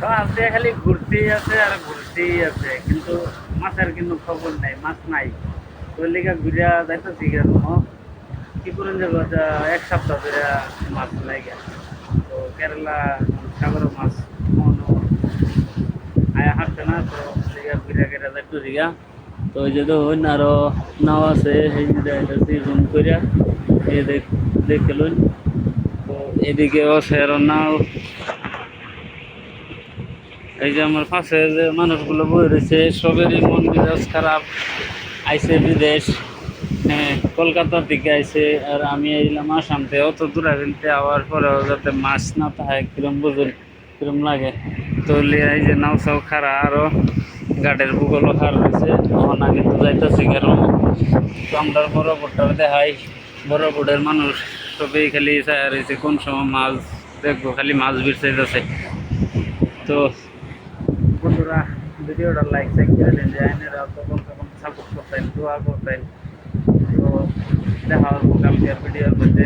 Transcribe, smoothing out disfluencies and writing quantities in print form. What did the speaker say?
আছে খালি ঘুরতেই আছে আর ঘুরতেই আছে, কিন্তু মাছের কিন্তু খবর নাই, মাছ নাই। ওই লিগা ঘুরিয়া যাইতেছি কেন কি করেন যে এক সপ্তাহ ধরে মাছ নাই গেল। তো কেরালা সাগর মাছ কোনো আয়া হাঁটছে না, তো লিগা ঘুরিয়া ঘুরিয়া যাইতেছি গা। তো ওই যে ধরুন আরো নাও আছে এই যে যাইতেছি জুম করিয়া এই দেখে লইন। তো এদিকেও আছে আরো নাও। এই যে আমার পাশে যে মানুষগুলো বই রয়েছে সবেরই মন মেজাজ খারাপ, আইসে বিদেশ, হ্যাঁ কলকাতা থেকে আইসে, আর আমি এলাম আসামতে অত দূরে ফেলতে আওয়ার পরেও যাতে মাছ না থাকে কিরম বুঝুন কিরম লাগে। তো এই যে নাও সাও খারা আরো গাড়ির ভূগোলও খার রয়েছে, আমার আগে তো যাইতেছি কারণ তো আমরা বড় বোটটাও দেখাই। বড় বোটের মানুষ সবেই খালি চায় রয়েছে কোন সময় মাছ দেখবো, খালি মাছ বিরসাইতেছে। তো বন্ধুরা ভিডিওটা লাইক সাইক করে দিন, যে আইনেরা তখন তখন সাপোর্ট করতেন, দোয়া করতেন। তো দেখা হবো কালকের ভিডিওর মধ্যে।